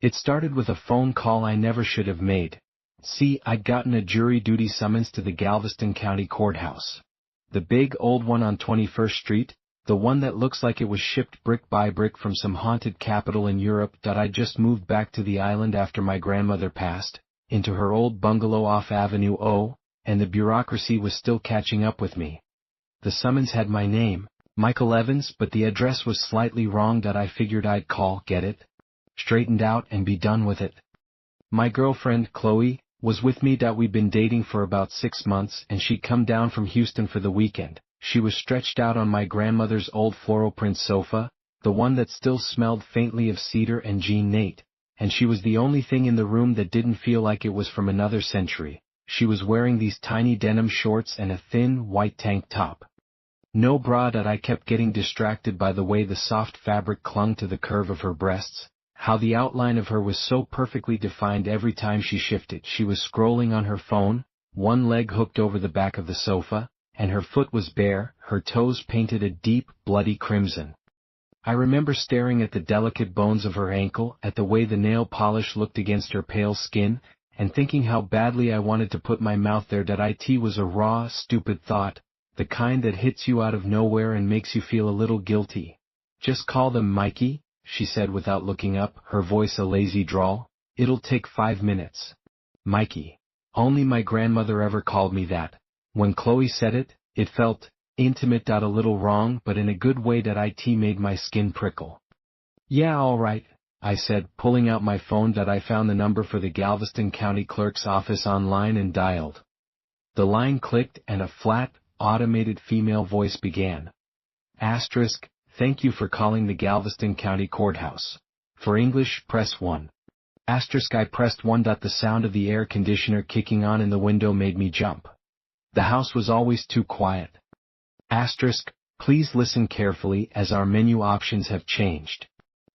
It started with a phone call I never should have made. See, I'd gotten a jury duty summons to the Galveston County Courthouse. The big old one on 21st Street, the one that looks like it was shipped brick by brick from some haunted capital in Europe. I'd just moved back to the island after my grandmother passed, into her old bungalow off Avenue O, and the bureaucracy was still catching up with me. The summons had my name, Michael Evans, but the address was slightly wrong. I figured I'd call, get it straightened out, and be done with it. My girlfriend, Chloe, was with me. We'd been dating for about 6 months, and she'd come down from Houston for the weekend. She was stretched out on my grandmother's old floral print sofa, the one that still smelled faintly of cedar and Jean Nate, and she was the only thing in the room that didn't feel like it was from another century. She was wearing these tiny denim shorts and a thin, white tank top. No bra. I kept getting distracted by the way the soft fabric clung to the curve of her breasts, how the outline of her was so perfectly defined every time she shifted. She was scrolling on her phone, one leg hooked over the back of the sofa, and her foot was bare, her toes painted a deep, bloody crimson. I remember staring at the delicate bones of her ankle, at the way the nail polish looked against her pale skin, and thinking how badly I wanted to put my mouth there. It was a raw, stupid thought, the kind that hits you out of nowhere and makes you feel a little guilty. Just call them Mikey, she said without looking up, her voice a lazy drawl. It'll take 5 minutes. Mikey. Only my grandmother ever called me that. When Chloe said it, it felt intimate. A little wrong, but in a good way. It made my skin prickle. Yeah, all right, I said, pulling out my phone. I found the number for the Galveston County Clerk's office online and dialed. The line clicked and a flat, automated female voice began. Asterisk, thank you for calling the Galveston County Courthouse. For English, press 1. Asterisk, I pressed 1. The sound of the air conditioner kicking on in the window made me jump. The house was always too quiet. Asterisk, please listen carefully as our menu options have changed.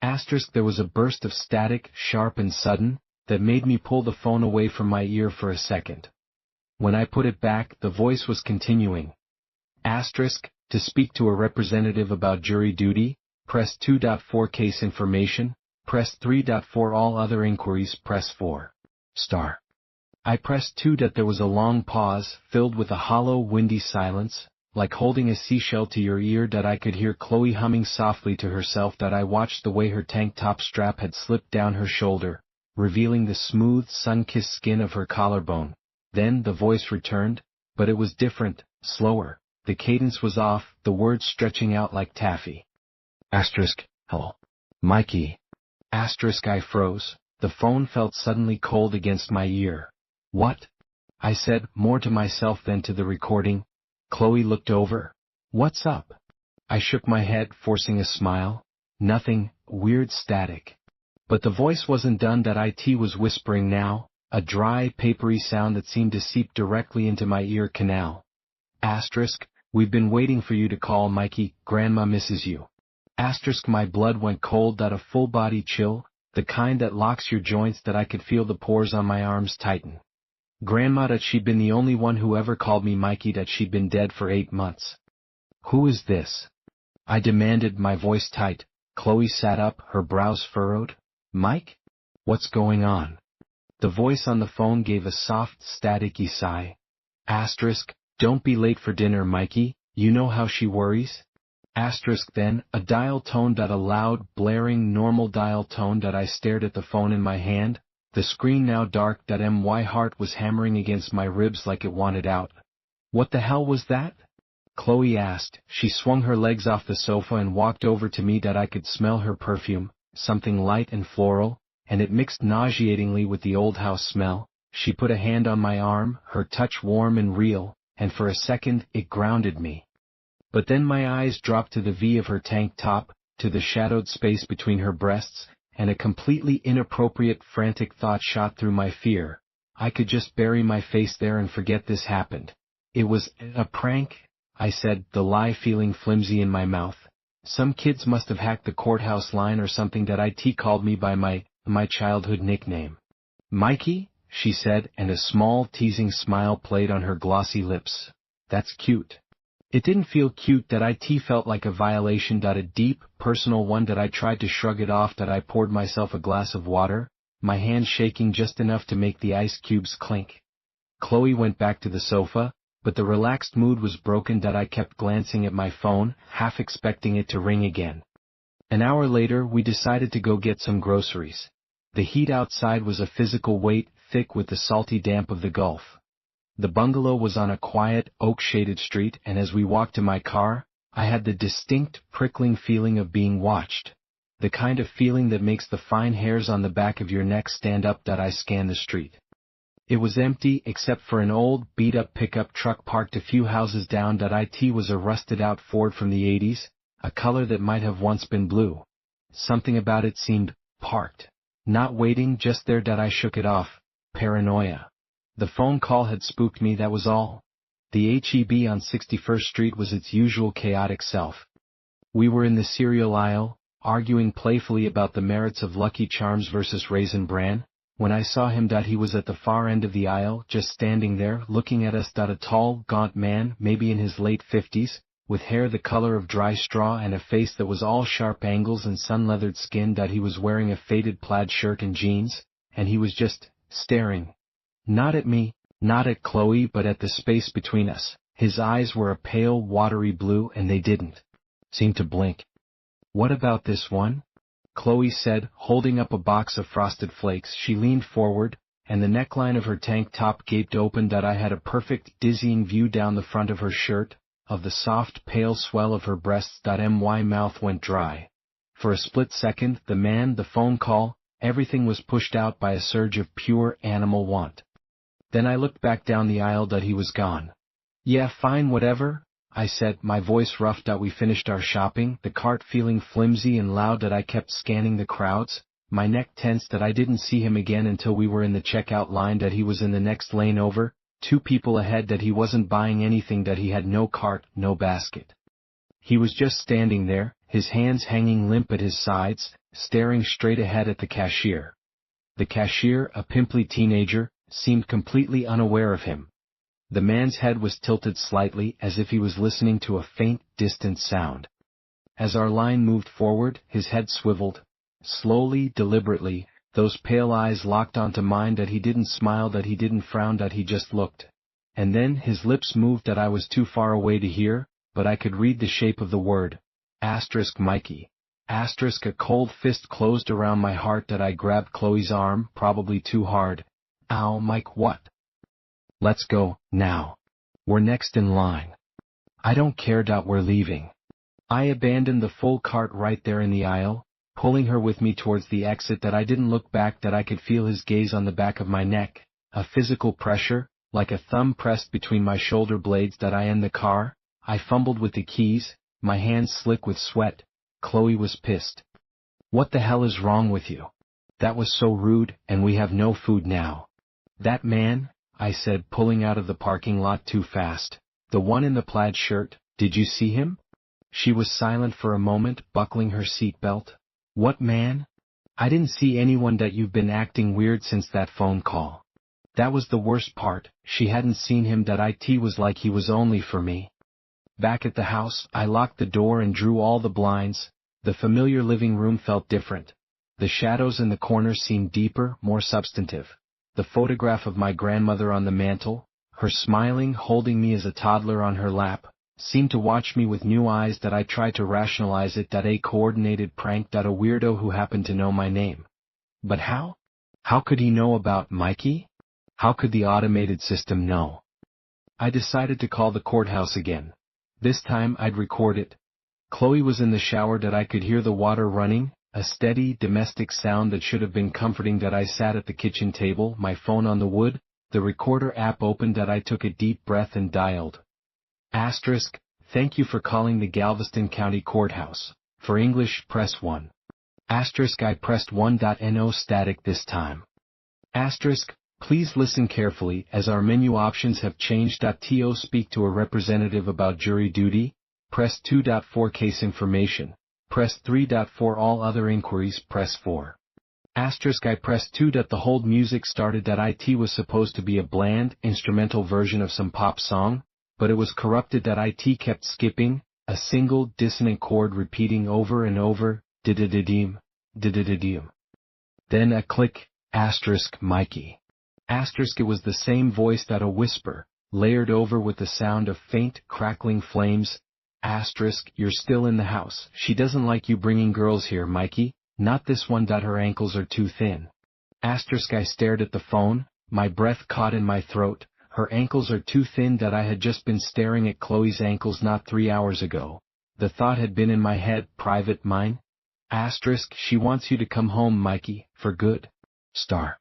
Asterisk, there was a burst of static, sharp and sudden, that made me pull the phone away from my ear for a second. When I put it back, the voice was continuing. Asterisk, to speak to a representative about jury duty, press 2. For case information, press 3. For all other inquiries, press 4. Star. I pressed 2. There was a long pause, filled with a hollow, windy silence, like holding a seashell to your ear. I could hear Chloe humming softly to herself. I watched the way her tank top strap had slipped down her shoulder, revealing the smooth, sun-kissed skin of her collarbone. Then the voice returned, but it was different, slower. The cadence was off, the words stretching out like taffy. Asterisk, hello. Mikey. Asterisk, I froze. The phone felt suddenly cold against my ear. What? I said, more to myself than to the recording. Chloe looked over. What's up? I shook my head, forcing a smile. Nothing, weird static. But the voice wasn't done. It was whispering now, a dry, papery sound that seemed to seep directly into my ear canal. Asterisk, we've been waiting for you to call, Mikey, Grandma misses you. Asterisk, my blood went cold. A full body chill, the kind that locks your joints. I could feel the pores on my arms tighten. Grandma. She'd been the only one who ever called me Mikey. She'd been dead for 8 months. Who is this? I demanded, my voice tight. Chloe sat up, her brows furrowed. Mike? What's going on? The voice on the phone gave a soft, staticky sigh. Asterisk, don't be late for dinner, Mikey, you know how she worries? Asterisk, then, a dial tone. A loud, blaring, normal dial tone. I stared at the phone in my hand, the screen now dark. My heart was hammering against my ribs like it wanted out. What the hell was that? Chloe asked. She swung her legs off the sofa and walked over to me. I could smell her perfume, something light and floral, and it mixed nauseatingly with the old house smell. She put a hand on my arm, her touch warm and real, and for a second it grounded me. But then my eyes dropped to the V of her tank top, to the shadowed space between her breasts, and a completely inappropriate, frantic thought shot through my fear. I could just bury my face there and forget this happened. It was a prank, I said, the lie feeling flimsy in my mouth. Some kids must have hacked the courthouse line or something. It called me by my childhood nickname. Mikey? She said, and a small teasing smile played on her glossy lips. That's cute. It didn't feel cute. It felt like a violation. A deep, personal one. I tried to shrug it off. I poured myself a glass of water, my hand shaking just enough to make the ice cubes clink. Chloe went back to the sofa, but the relaxed mood was broken that I kept glancing at my phone, half expecting it to ring again. An hour later we decided to go get some groceries. The heat outside was a physical weight, thick with the salty damp of the Gulf. The bungalow was on a quiet, oak-shaded street, and as we walked to my car, I had the distinct, prickling feeling of being watched. The kind of feeling that makes the fine hairs on the back of your neck stand up that I scanned the street. It was empty except for an old, beat-up pickup truck parked a few houses down. It was a rusted-out Ford from the 80s, a color that might have once been blue. Something about it seemed parked. Not waiting, just there. I shook it off. Paranoia. The phone call had spooked me, that was all. The H-E-B on 61st Street was its usual chaotic self. We were in the cereal aisle, arguing playfully about the merits of Lucky Charms versus Raisin Bran, when I saw him. He was at the far end of the aisle, just standing there, looking at us. A tall, gaunt man, maybe in his late 50s, with hair the color of dry straw and a face that was all sharp angles and sun-leathered skin. He was wearing a faded plaid shirt and jeans, and he was just staring. Not at me, not at Chloe, but at the space between us. His eyes were a pale, watery blue, and they didn't seem to blink. "What about this one?" Chloe said, holding up a box of Frosted Flakes. She leaned forward, and the neckline of her tank top gaped open. I had a perfect, dizzying view down the front of her shirt, of the soft, pale swell of her breasts. My mouth went dry. For a split second, the man, the phone call, everything was pushed out by a surge of pure animal want. Then I looked back down the aisle. He was gone. "Yeah, fine, whatever," I said, my voice rough. We finished our shopping, the cart feeling flimsy and loud. I kept scanning the crowds, my neck tense. I didn't see him again until we were in the checkout line. He was in the next lane over, 2 people ahead. He wasn't buying anything. He had no cart, no basket. He was just standing there, his hands hanging limp at his sides, staring straight ahead at the cashier. The cashier, a pimply teenager, seemed completely unaware of him. The man's head was tilted slightly, as if he was listening to a faint, distant sound. As our line moved forward, his head swiveled. Slowly, deliberately, those pale eyes locked onto mine. He didn't smile, he didn't frown, he just looked. And then his lips moved. I was too far away to hear, but I could read the shape of the word. Mikey. A cold fist closed around my heart. I grabbed Chloe's arm, probably too hard. "Ow, Mike, what?" "Let's go, now. We're next in line." "I don't care. We're leaving." I abandoned the full cart right there in the aisle, pulling her with me towards the exit. I didn't look back. I could feel his gaze on the back of my neck, a physical pressure, like a thumb pressed between my shoulder blades. I in the car, I fumbled with the keys, my hands slick with sweat. Chloe was pissed. "What the hell is wrong with you? That was so rude, and we have no food now." "That man," I said, pulling out of the parking lot too fast. "The one in the plaid shirt, did you see him?" She was silent for a moment, buckling her seatbelt. "What man?" "I didn't see anyone. You've been acting weird since that phone call." That was the worst part, she hadn't seen him. It was like he was only for me. Back at the house, I locked the door and drew all the blinds. The familiar living room felt different. The shadows in the corners seemed deeper, more substantive. The photograph of my grandmother on the mantel, her smiling, holding me as a toddler on her lap, seemed to watch me with new eyes. I tried to rationalize it. A coordinated prank. A weirdo who happened to know my name. But how? How could he know about Mikey? How could the automated system know? I decided to call the courthouse again. This time I'd record it. Chloe was in the shower. I could hear the water running, a steady, domestic sound that should have been comforting. I sat at the kitchen table, my phone on the wood, the recorder app opened. I took a deep breath and dialed. Thank you for calling the Galveston County Courthouse. For English, press 1. I pressed 1. No static this time. Please listen carefully, as our menu options have changed. To speak to a representative about jury duty, press 2. For case information, press 3. For all other inquiries, press 4. I pressed 2. The hold music started. It was supposed to be a bland, instrumental version of some pop song, but it was corrupted. It kept skipping, a single, dissonant chord repeating over and over, did-a-da-deem, did-a-da-deem. Then a click, Asterisk Mikey. Asterisk it was the same voice that a whisper, layered over with the sound of faint, crackling flames. Asterisk you're still in the house. She doesn't like you bringing girls here, Mikey. Not this one. Her ankles are too thin. Asterisk I stared at the phone, my breath caught in my throat. Her ankles are too thin. I had just been staring at Chloe's ankles not 3 hours ago. The thought had been in my head, private mine. Asterisk she wants you to come home, Mikey, for good. Star.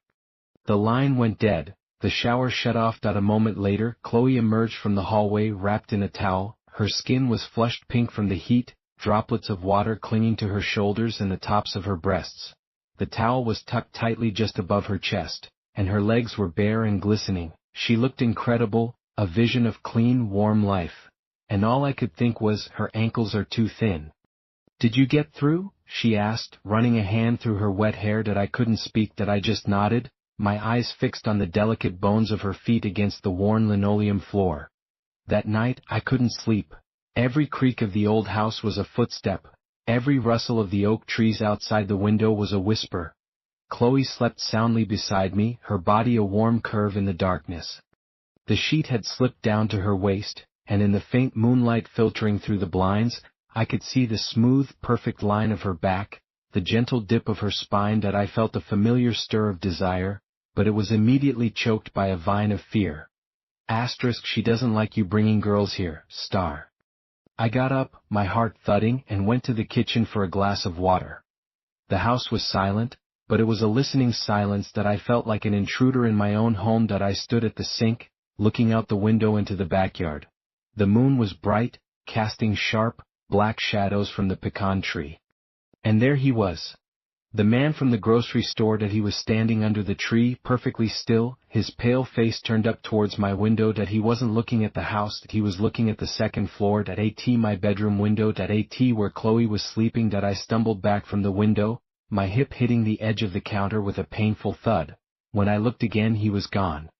The line went dead, the shower shut off. A moment later, Chloe emerged from the hallway wrapped in a towel. Her skin was flushed pink from the heat, droplets of water clinging to her shoulders and the tops of her breasts. The towel was tucked tightly just above her chest, and her legs were bare and glistening. She looked incredible, a vision of clean, warm life. And all I could think was, her ankles are too thin. Did you get through? She asked, running a hand through her wet hair. I couldn't speak. I just nodded, my eyes fixed on the delicate bones of her feet against the worn linoleum floor. That night, I couldn't sleep. Every creak of the old house was a footstep. Every rustle of the oak trees outside the window was a whisper. Chloe slept soundly beside me, her body a warm curve in the darkness. The sheet had slipped down to her waist, and in the faint moonlight filtering through the blinds, I could see the smooth, perfect line of her back, the gentle dip of her spine. I felt a familiar stir of desire, but it was immediately choked by a vine of fear. Asterisk she doesn't like you bringing girls here, Star. I got up, my heart thudding, and went to the kitchen for a glass of water. The house was silent, but it was a listening silence. I felt like an intruder in my own home. I stood at the sink, looking out the window into the backyard. The moon was bright, casting sharp, black shadows from the pecan tree. And there he was. The man from the grocery store. He was standing under the tree, perfectly still, his pale face turned up towards my window. He wasn't looking at the house, he was looking at the second floor. At my bedroom window. At where Chloe was sleeping. I stumbled back from the window, my hip hitting the edge of the counter with a painful thud. When I looked again, he was gone.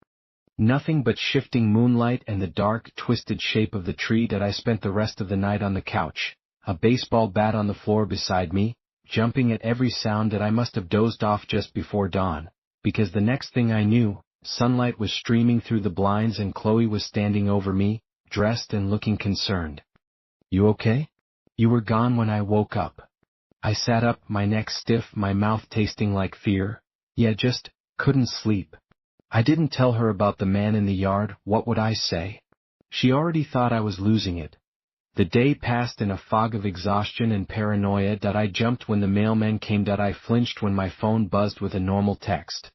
Nothing but shifting moonlight and the dark, twisted shape of the tree. I spent the rest of the night on the couch, a baseball bat on the floor beside me, jumping at every sound. I must have dozed off just before dawn, because the next thing I knew, sunlight was streaming through the blinds and Chloe was standing over me, dressed and looking concerned. You okay? You were gone when I woke up. I sat up, my neck stiff, my mouth tasting like fear. Yeah, just couldn't sleep. I didn't tell her about the man in the yard. What would I say? She already thought I was losing it. The day passed in a fog of exhaustion and paranoia. I jumped when the mailman came. I flinched when my phone buzzed with a normal text.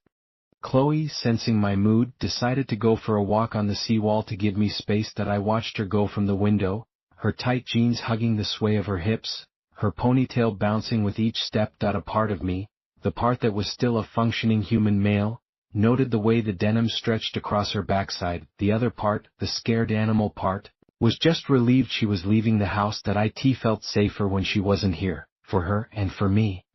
Chloe, sensing my mood, decided to go for a walk on the seawall to give me space. I watched her go from the window, her tight jeans hugging the sway of her hips, her ponytail bouncing with each step. A part of me, the part that was still a functioning human male, noted the way the denim stretched across her backside. The other part, the scared animal part, was just relieved she was leaving the house. It felt safer when she wasn't here, for her and for me.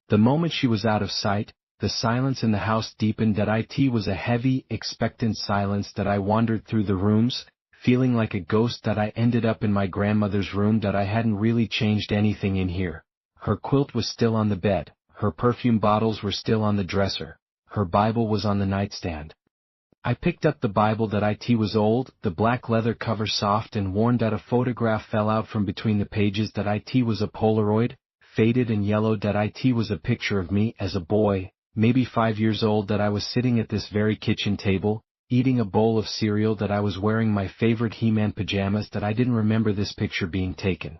The moment she was out of sight, the silence in the house deepened. It was a heavy, expectant silence. I wandered through the rooms, feeling like a ghost. I ended up in my grandmother's room. I hadn't really changed anything in here. Her quilt was still on the bed, her perfume bottles were still on the dresser, her Bible was on the nightstand. I picked up the Bible. It was old, the black leather cover soft and worn. A photograph fell out from between the pages. It was a Polaroid, faded and yellowed. It was a picture of me as a boy, maybe 5 years old. I was sitting at this very kitchen table, eating a bowl of cereal. I was wearing my favorite He-Man pajamas. I didn't remember this picture being taken.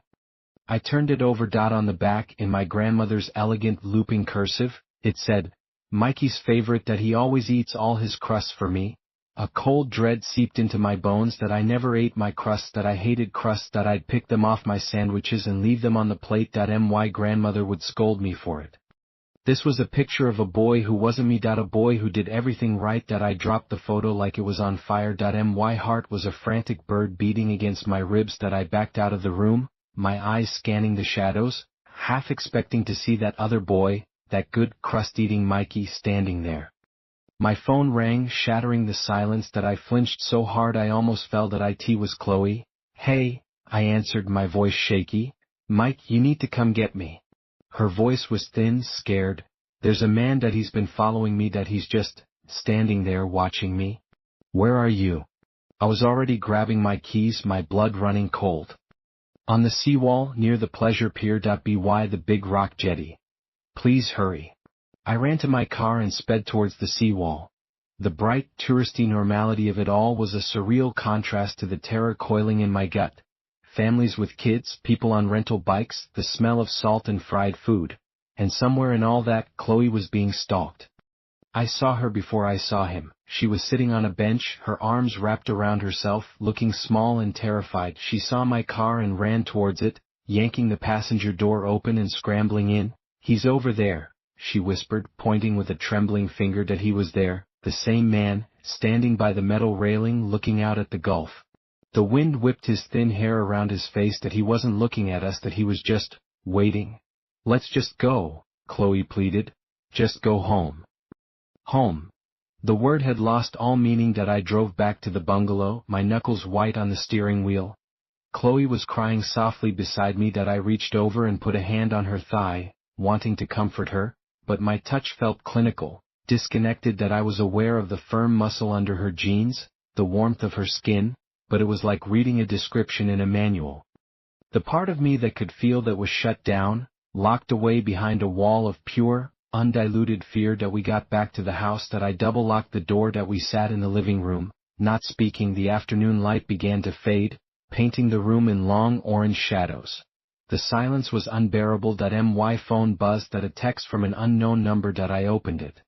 I turned it over. On the back, in my grandmother's elegant looping cursive, it said, Mikey's favorite. He always eats all his crusts for me. A cold dread seeped into my bones. I never ate my crusts. I hated crusts. I'd pick them off my sandwiches and leave them on the plate. My grandmother would scold me for it. This was a picture of a boy who wasn't me. A boy who did everything right. I dropped the photo like it was on fire. My heart was a frantic bird beating against my ribs. I backed out of the room, my eyes scanning the shadows, half expecting to see that other boy, that good crust-eating Mikey, standing there. My phone rang, shattering the silence. I flinched so hard I almost fell. It was Chloe. Hey, I answered, my voice shaky. Mike, you need to come get me. Her voice was thin, scared. There's a man that he's been following me, that he's just standing there watching me. Where are you? I was already grabbing my keys, my blood running cold. On the seawall, near the pleasure pier. By the big rock jetty. Please hurry. I ran to my car and sped towards the seawall. The bright, touristy normality of it all was a surreal contrast to the terror coiling in my gut. Families with kids, people on rental bikes, the smell of salt and fried food. And somewhere in all that, Chloe was being stalked. I saw her before I saw him. She was sitting on a bench, her arms wrapped around herself, looking small and terrified. She saw my car and ran towards it, yanking the passenger door open and scrambling in. He's over there, she whispered, pointing with a trembling finger that he was there, the same man, standing by the metal railing looking out at the Gulf. The wind whipped his thin hair around his face. That he wasn't looking at us, that he was just waiting. Let's just go, Chloe pleaded. Just go home. Home. The word had lost all meaning. That I drove back to the bungalow, my knuckles white on the steering wheel. Chloe was crying softly beside me. That I reached over and put a hand on her thigh, wanting to comfort her, but my touch felt clinical, disconnected. That I was aware of the firm muscle under her jeans, the warmth of her skin, but it was like reading a description in a manual. The part of me that could feel that was shut down, locked away behind a wall of pure, undiluted fear. That we got back to the house. That I double-locked the door. That we sat in the living room, not speaking. The afternoon light began to fade, painting the room in long orange shadows. The silence was unbearable. My phone buzzed. That a text from an unknown number. That I opened it.